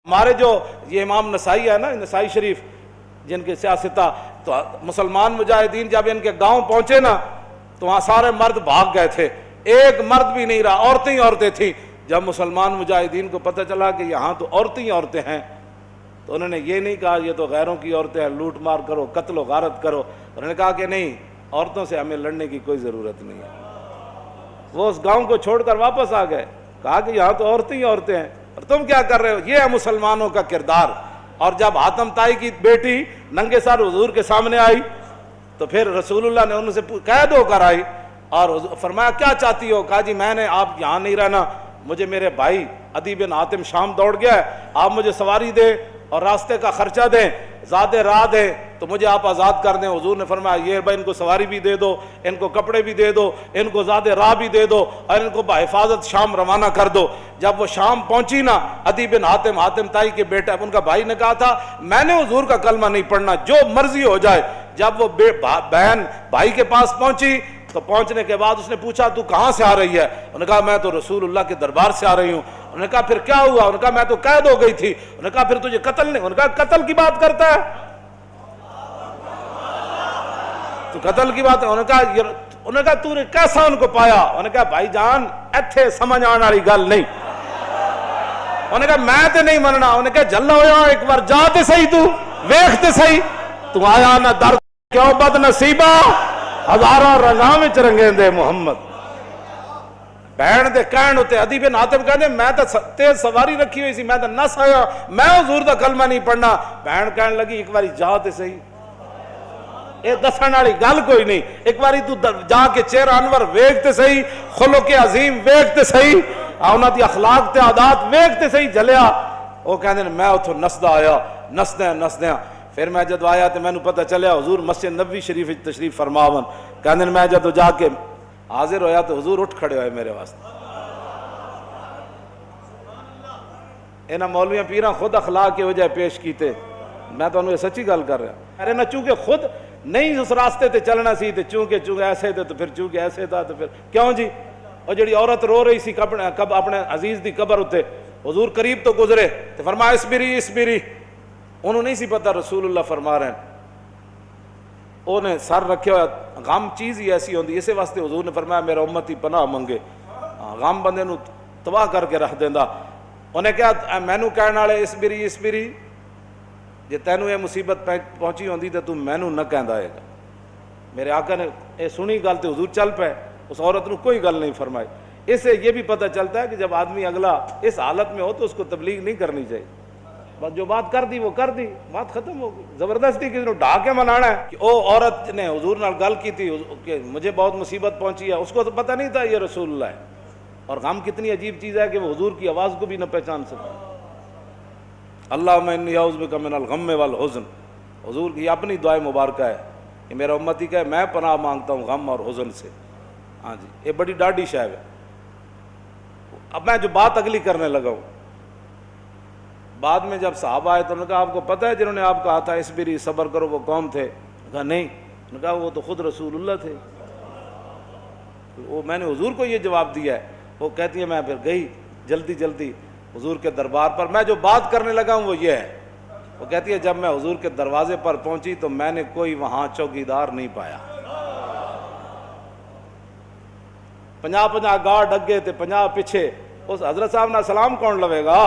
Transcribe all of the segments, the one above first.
ہمارے جو یہ امام نسائی ہے نا، نسائی شریف جن کے سیاستہ، تو مسلمان مجاہدین جب ان کے گاؤں پہنچے نا تو وہاں سارے مرد بھاگ گئے تھے، ایک مرد بھی نہیں رہا، عورتیں ہی عورتیں تھیں۔ جب مسلمان مجاہدین کو پتہ چلا کہ یہاں تو عورتیں ہی عورتیں ہیں، تو انہوں نے یہ نہیں کہا یہ تو غیروں کی عورتیں ہیں، لوٹ مار کرو، قتل و غارت کرو۔ انہوں نے کہا کہ نہیں، عورتوں سے ہمیں لڑنے کی کوئی ضرورت نہیں ہے۔ وہ اس گاؤں کو چھوڑ کر واپس آ گئے، کہا کہ یہاں تو عورتیں ہی عورتیں ہیں اور تم کیا کر رہے ہو؟ یہ ہے مسلمانوں کا کردار۔ اور جب حاتم طائی کی بیٹی ننگے سر حضور کے سامنے آئی تو پھر رسول اللہ نے ان سے قید ہو کر آئی اور فرمایا کیا چاہتی ہو؟ کہا جی میں نے آپ یہاں نہیں رہنا، مجھے میرے بھائی عدی بن حاتم شام دوڑ گیا ہے، آپ مجھے سواری دیں اور راستے کا خرچہ دیں، زیادہ راہ دیں تو مجھے آپ آزاد کر دیں۔ حضور نے فرمایا یہ بھائی ان کو سواری بھی دے دو، ان کو کپڑے بھی دے دو، ان کو زیادہ راہ بھی دے دو اور ان کو بحفاظت شام روانہ کر دو۔ جب وہ شام پہنچی نا، عدی بن حاتم، حاتم طائی کے بیٹا، ان کا بھائی نے کہا تھا میں نے حضور کا کلمہ نہیں پڑھنا، جو مرضی ہو جائے۔ جب وہ بہن بھائی کے پاس پہنچی تو پہنچنے کے بعد اس نے پوچھا تو کہاں سے آ رہی ہے؟ انہوں نے کہا میں تو رسول اللہ کے دربار سے آ رہی ہوں۔ انہوں نے کہا پھر کیا ہوا؟ انہوں نے کہا میں تو قید ہو گئی تھی۔ انہوں نے کہا پھر تجھے قتل نہیں؟ انہوں نے کہا قتل کی بات کرتا ہے تو قتل کی بات ہے؟ انہوں نے کہا تو نے کیسا ان کو پایا؟ انہوں نے کہا بھائی جان ایتھے سمجھ آنے والی گل نہیں۔ انہوں نے کہا میں تے نہیں مننا۔ انہوں نے کہا جلا ہویا ایک بار جا تے صحیح، تو ویکھ تے صحیح، تو آیا نہ در کیوں بد نصیبہ ہزاراں رنگاں وچ رنگیں دے محمد۔ بہن دے کہن ہوتے عدی بن حاتم کہندے میں تو تیز سواری رکھی ہوئی سی، میں تو نس آیا، میں حضور دا کلمہ نہیں پڑھنا۔ بہن کہن لگی ایک باری جا تے صحیح، اے دسن والی گل کوئی نہیں، ایک باری تو جا کے چہرہ انور ویکھ تے صحیح، خلق عظیم ویکھ تے صحیح، انہاں دی اخلاق تے عادات ویکھ تے صحیح جلیا۔ وہ کہندے میں اتھوں نسدا آیا، نسدیاں پھر میں جدو آیا تو مینوں پتہ چلیا حضور مسجد نبوی شریف وچ تشریف فرماون۔ کہندے میں جدو جا کے حاضر ہویا تو حضور اٹھ کھڑے ہوئے میرے واسطے۔ انہاں مولویاں پیراں خود اخلاق کی وجہ پیش کیتے، میں تو انہوں یہ سچی گل کر رہا۔ ارے نہ چونکہ خود نہیں اس راستے تے چلنا سی تے چونکہ ایسے تھے تو پھر چونکہ ایسے تھا تو پھر کیوں جی؟ اور جڑی عورت رو رہی سی کب اپنے عزیز دی قبر ہوتے، حضور قریب تو گزرے تو فرمایا اسبری، انہوں نہیں سی پتہ رسول اللہ فرما رہے ہیں، انہیں سر رکھے ہوا۔ غم چیز ہی ایسی ہوندی، اسے واسطے حضور نے فرمایا میرا امتی پناہ منگے، غم بندے نو تباہ کر کے رکھ دیندا۔ انہیں کہا مینوں کہنے والے اسبری، جے تینوں یہ مصیبت پہنچی ہوندی تو مینوں نہ کہندا ہے گا۔ میرے آقا نے یہ سنی گل تو حضور چل پے، اس عورت نو کوئی گل نہیں فرمائی۔ اس سے یہ بھی پتہ چلتا ہے کہ جب آدمی اگلا اس حالت میں ہو تو اس کو تبلیغ نہیں کرنی چاہیے، بس جو بات کر دی وہ کر دی، بات ختم ہو گئی۔ زبردستی کسی نے ڈھا کے منانا ہے کہ او عورت نے حضور نال گل کی تھی کہ مجھے بہت مصیبت پہنچی ہے، اس کو تو پتہ نہیں تھا یہ رسول اللہ ہے۔ اور غم کتنی عجیب چیز ہے کہ وہ حضور کی آواز کو بھی نہ پہچان سکتا۔ اللہم انی اعوذ بک من الغم والحزن، حضور کی اپنی دعائے مبارکہ ہے کہ میرا امتی کہے میں پناہ مانگتا ہوں غم اور حزن سے۔ ہاں جی، یہ بڑی ڈاڈی شاید ہے۔ اب میں جو بات اگلی کرنے لگا ہوں، بعد میں جب صحابہ آئے تو انہوں نے کہا آپ کو پتہ ہے جنہوں نے آپ کہا تھا اسبری صبر کرو وہ کون تھے؟ کہا نہیں۔ انہوں نے کہا وہ تو خود رسول اللہ تھے۔ وہ میں نے حضور کو یہ جواب دیا ہے۔ وہ کہتی ہے میں پھر گئی جلدی حضور کے دربار پر، میں جو بات کرنے لگا ہوں وہ یہ ہے۔ وہ کہتی ہے جب میں حضور کے دروازے پر پہنچی تو میں نے کوئی وہاں چوکیدار نہیں پایا۔ 50 گارڈ اگے تے 50 پیچھے، اس حضرت صاحب نہ سلام کون لوے گا؟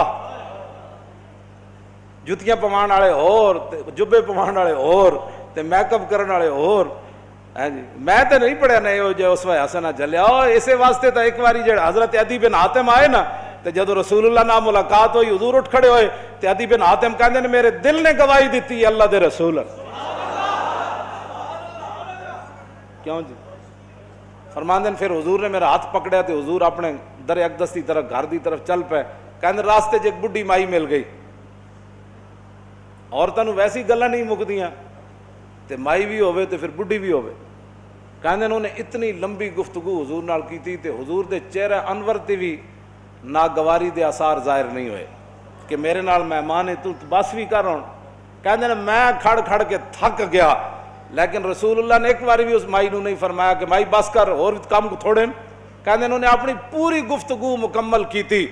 جتیاں پوان والے اور جبے پوان والے اور تے میک اپ کرنے والے اور۔ میں تو نہیں پڑھیا نہیں جو اس وقت حسنہ جلیا۔ اسے واسطے تو ایک باری جڑا حضرت عدی بن حاتم آئے نا تو جدو رسول اللہ نال ملاقات ہوئی حضور اٹھ کھڑے ہوئے تے عدی بن حاتم کہندے نے میرے دل نے گواہی دیتی اللہ دے رسول۔ کیوں جی؟ فرماندے پھر حضور نے میرا ہاتھ پکڑیا تے حضور اپنے در اقدس دی طرف گھر دی طرف چل پے۔ کہندے راستے چ ایک بڈھی مائی مل گئی۔ عورتاں نوں ویسی گلاں نہیں مکدیاں تے مائی بھی ہوے تے پھر بڈھی بھی ہوے۔ کہندے انہوں نے اتنی لمبی گفتگو حضور نال کیتی تے حضور دے چہرہ انور تے بھی ناگواری دے آثار ظاہر نہیں ہوئے کہ میرے نال مہمان ہے تو بس بھی کر ہون۔ کہندے نے میں کھڑ کے تھک گیا، لیکن رسول اللہ نے ایک باری بھی اس مائی نوں نہیں فرمایا کہ مائی بس کر اور کام تھوڑے۔ کہندے انہوں نے اپنی پوری گفتگو مکمل کیتی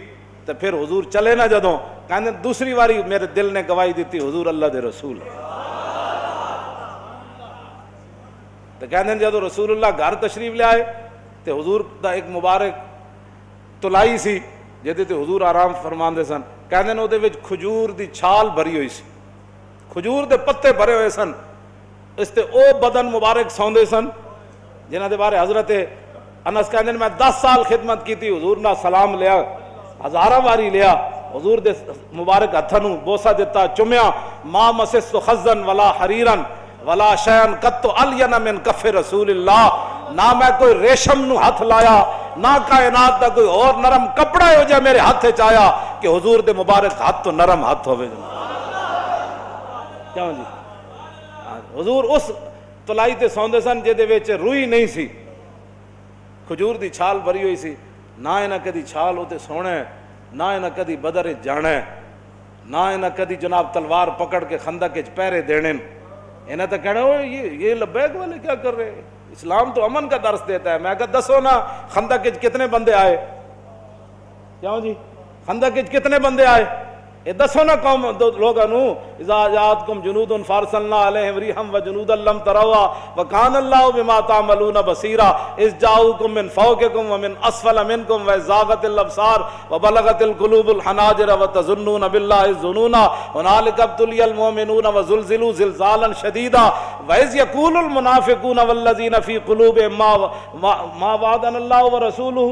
تے پھر حضور چلے نہ جدوں کہنے دوسری باری میرے دل نے گواہی دیتی حضور اللہ دے رسول. تو کہنے جب رسول اللہ گھر تشریف لے آئے تو حضور دا ایک مبارک تلائی سی جہدے تے حضور آرام فرماندے سن. کہنے نے اودے وچ کھجور دی چھال بھری ہوئی سی, کھجور دے پتے بھرے ہوئے سن. اس تے او بدن مبارک سوندے سن جنہاں دے بارے حضرت انس کہندے نے میں 10 سال خدمت کیتی, حضور نہ سلام لیا, ہزاراں واری لیا, حضور دے مبارک ہتھاں نوں بوسا دیتا, چومیا. ما مسست خزن ولا حریرن ولا شیئن قط الین من کف رسول اللہ. نہ میں کوئی ریشم نو ہاتھ لایا, نہ کائنات دا کوئی اور نرم کپڑا ہو جائے میرے ہاتھ وچ آیا کہ حضور دے مبارک ہاتھ تو نرم ہاتھ ہوے. کیوں جی حضور اس تلائی تے سوندے سن جے دے وچ روئی نہیں سی, کھجور دی چھال بھری ہوئی سی. نہ انہاں کدی چھال اوتے سونا ہے, نہ انہاں کدی بدر جانا ہے, نہ انہاں کدی جناب تلوار پکڑ کے خندق وچ پہرے دینے. انہاں تو کہنا یہ لبیک والے کیا کر رہے ہیں, اسلام تو امن کا درس دیتا ہے. میں کہا دسو نا خندق وچ کتنے بندے آئے, کیوں جی خندق وچ کتنے بندے آئے, یہ دسو نا قوم لوگاں نو. اذا جاءتکم جنود فارسلنا علیہم ریحا وجنودا لم تروها وکان اللہ بما تعملون بصیرا اذ جاءوکم من فوقکم ومن اسفل منکم وزاغت الابصار وبلغت القلوب الحناجر وتظنون باللہ الظنونا هنالک ابتلی المؤمنون وزلزلوا زلزالا شدیدا واذ یقول المنافقون والذین فی قلوبہم ما وعدنا اللہ ورسولہ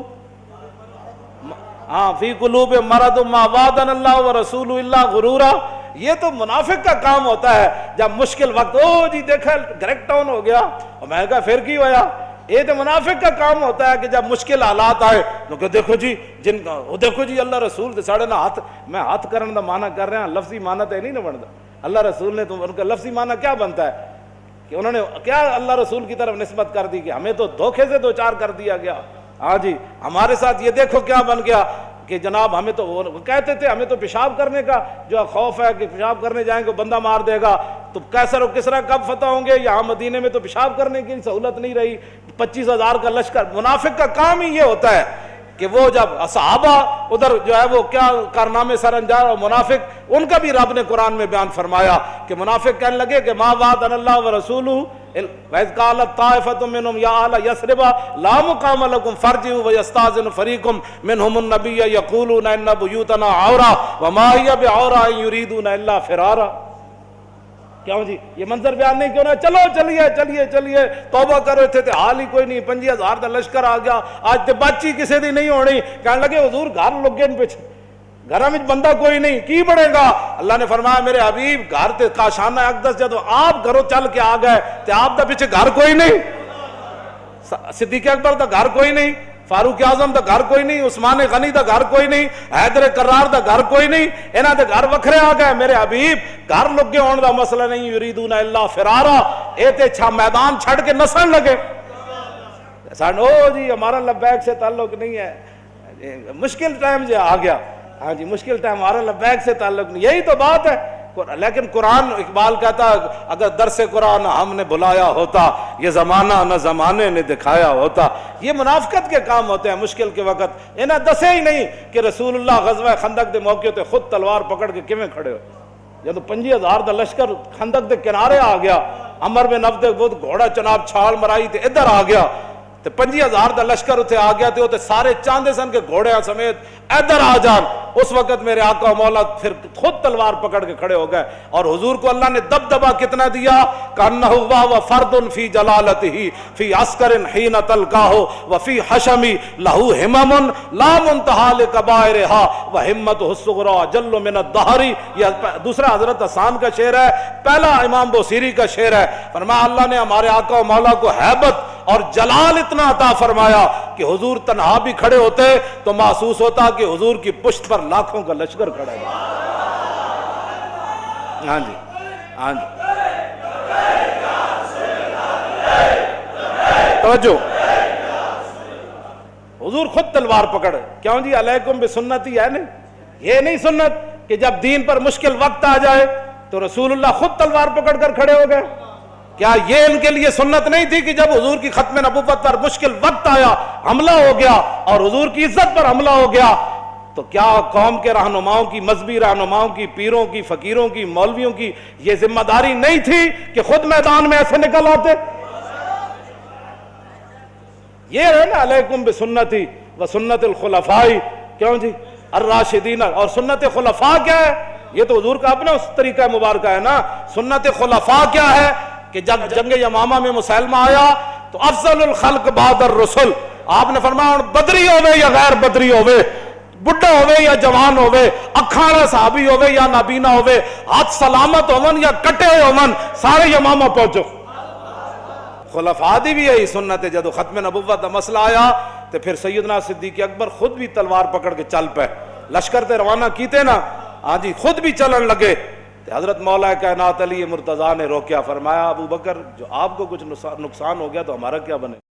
فی قلوب مرض ما وعدنا اللہ ورسولہ الا غرورا. یہ تو منافق کا کام ہوتا ہے جب مشکل وقت او جی دیکھا گریک ٹاؤن ہو گیا, اور میں کہا پھر کی ہویا. یہ تو منافق کا کام ہوتا ہے کہ جب مشکل حالات آئے تو کہ دیکھو جی جن کا دیکھو جی اللہ رسول دے ساڑے نا ہاتھ, میں ہاتھ کرنے دا معنی کر رہے ہیں, لفظی معنی تو نہیں نہ بنتا. اللہ رسول نے تو ان کا لفظی معنی کیا بنتا ہے کہ انہوں نے کیا اللہ رسول کی طرف نسبت کر دی کہ ہمیں تو دھوکے سے دو چار کر دیا گیا. ہاں جی ہمارے ساتھ یہ دیکھو کیا بن گیا کہ جناب ہمیں تو وہ کہتے تھے ہمیں تو پیشاب کرنے کا جو خوف ہے کہ پیشاب کرنے جائیں گے بندہ مار دے گا. تو کیسر و کسرا کب فتح ہوں گے, یہاں مدینے میں تو پیشاب کرنے کی سہولت نہیں رہی. 25,000 کا لشکر. منافق کا کام ہی یہ ہوتا ہے کہ وہ جب صحابہ ادھر جو ہے وہ کیا کارنامے سر انجام, اور منافق ان کا بھی رب نے قرآن میں بیان فرمایا کہ منافق کہنے لگے کہ ما وعدنا اللہ ورسولہ وَإِذْ قَالَتْ طَائِفَةٌ مِّنْهُمْ يَا أَهْلَ يَثْرِبَ لَا مُقَامَ لَكُمْ فَارْجِعُوا وَيَسْتَأْذِنُ فَرِيقٌ مِّنْهُمُ النَّبِيَّ يَقُولُونَ إِنَّ بُيُوتَنَا عَوْرَةٌ وَمَا هِيَ بِعَوْرَةٍ إِن يُرِيدُونَ إِلَّا فِرَارًا. کیوں جی یہ منظر بیان نہیں کیوں نہ, چلو چلیے توبہ کرو. تھے حال ہی کوئی نہیں, 25,000 کا لشکر آ گیا, آج تے بچی کسی دی نہیں ہونی. کہنے لگے حضور گھر لگے پیچھے, گھر میں بندہ کوئی نہیں, کی بڑھے گا. اللہ نے فرمایا میرے حبیب گھر تے کاشانہ اقدس جدو آپ گھروں چل کے آ گئے تے آپ دا پیچھے گھر کوئی نہیں, صدیق اکبر دا گھر کوئی نہیں, فاروق اعظم دا گھر کوئی نہیں, عثمان غنی دا گھر کوئی نہیں, حیدر کرار دا گھر کوئی نہیں, انہاں دے گھر وکھرے آ گئے. میرے حبیب گھر لگے ہون دا مسئلہ نہیں, یریدون الا فرارا, اے تے میدان چھڑ کے نسن لگے. او جی ہمارا لبیک سے تعلق نہیں ہے, مشکل ٹائم جو آ گیا. ہاں جی مشکل ٹائم, ہمارا لبیک سے تعلق نہیں, یہی تو بات ہے. لیکن قرآن, اقبال کہتا اگر درس قرآن ہم نے بلایا ہوتا, یہ زمانہ نہ زمانے نے دکھایا ہوتا. یہ منافقت کے کام ہوتے ہیں مشکل کے وقت. انہیں دسے ہی نہیں کہ رسول اللہ غزوہ خندق دے موقع تے خود تلوار پکڑ کے کیویں کھڑے ہو. جب 25,000 دا لشکر خندق دے کنارے آ گیا, عمر بن عبد وہ گھوڑا چناب چھال مرائی تے ادھر آ گیا, تے 25,000 دا لشکر اتنے آ گیا تے سارے چاندے سن کے گھوڑیاں سمیت ادھر آ جان. اس وقت میرے آقا و مولا پھر خود تلوار پکڑ کے کھڑے ہو گئے, اور حضور کو اللہ نے دبدبا کتنا دیا, کانہ و فرد فی جلالتہ فی عسکر حین تلقاہ وفی حشمی لہو ہمم لا منتہا لکبائرہا وہمتہ الصغریٰ جل من الدہر. یہ دوسرا حضرت حسان کا شعر ہے, پہلا امام بوصیری کا شعر ہے. فرمایا اللہ نے ہمارے آقا و مولا کو ہیبت اور جلال اتنا عطا فرمایا کہ حضور تنہا بھی کھڑے ہوتے تو محسوس ہوتا کہ حضور کی پشت پر لاکھوں کا لشکر کھڑا ہے. ہاں جی ہاں جی توجہ, حضور خود تلوار پکڑے. کیوں جی علیکم بسنتی ہے نہیں, یہ نہیں سنت کہ جب دین پر مشکل وقت آ جائے تو رسول اللہ خود تلوار پکڑ کر کھڑے ہو گئے. کیا یہ ان کے لیے سنت نہیں تھی کہ جب حضور کی ختم نبوت پر مشکل وقت آیا, حملہ ہو گیا اور حضور کی عزت پر حملہ ہو گیا, تو کیا قوم کے رہنماؤں کی، مذہبی رہنماؤں کی، پیروں کی، فقیروں کی، مولویوں کی یہ ذمہ داری نہیں تھی کہ خود میدان میں ایسے نکل آتے؟ یہ ہے نا علیکم بسنتی و سنت الخلفاء، کیوں جی الراشدین، اور سنت خلفاء کیا ہے؟ یہ تو حضور کا اپنا اس طریقہ مبارکہ ہے نا۔ سنت خلفاء کیا ہے کہ جب جنگ یمامہ میں مسلمہ آیا تو افضل الخلق بعد الرسل، آپ نے فرمایا بدری ہوئے یا غیر بدری ہوئے، بڑھا ہوئے یا جوان ہوئے، اکھاڑا صحابی ہوئے یا نابینا ہوئے، ہاتھ سلامت ہومن یا کٹے ہومن، سارے یمامہ پہنچو۔ خلفاء دی بھی یہی سنت ہے۔ جدو ختم نبوت کا مسئلہ آیا تو پھر سیدنا صدیق اکبر خود بھی تلوار پکڑ کے چل پے، لشکر تے روانہ کیتے نا، ہاں جی خود بھی چلن لگے۔ حضرت مولا کائنات علی مرتضیٰ نے روکیا، فرمایا ابو بکر جو آپ کو کچھ نقصان ہو گیا تو ہمارا کیا بنے؟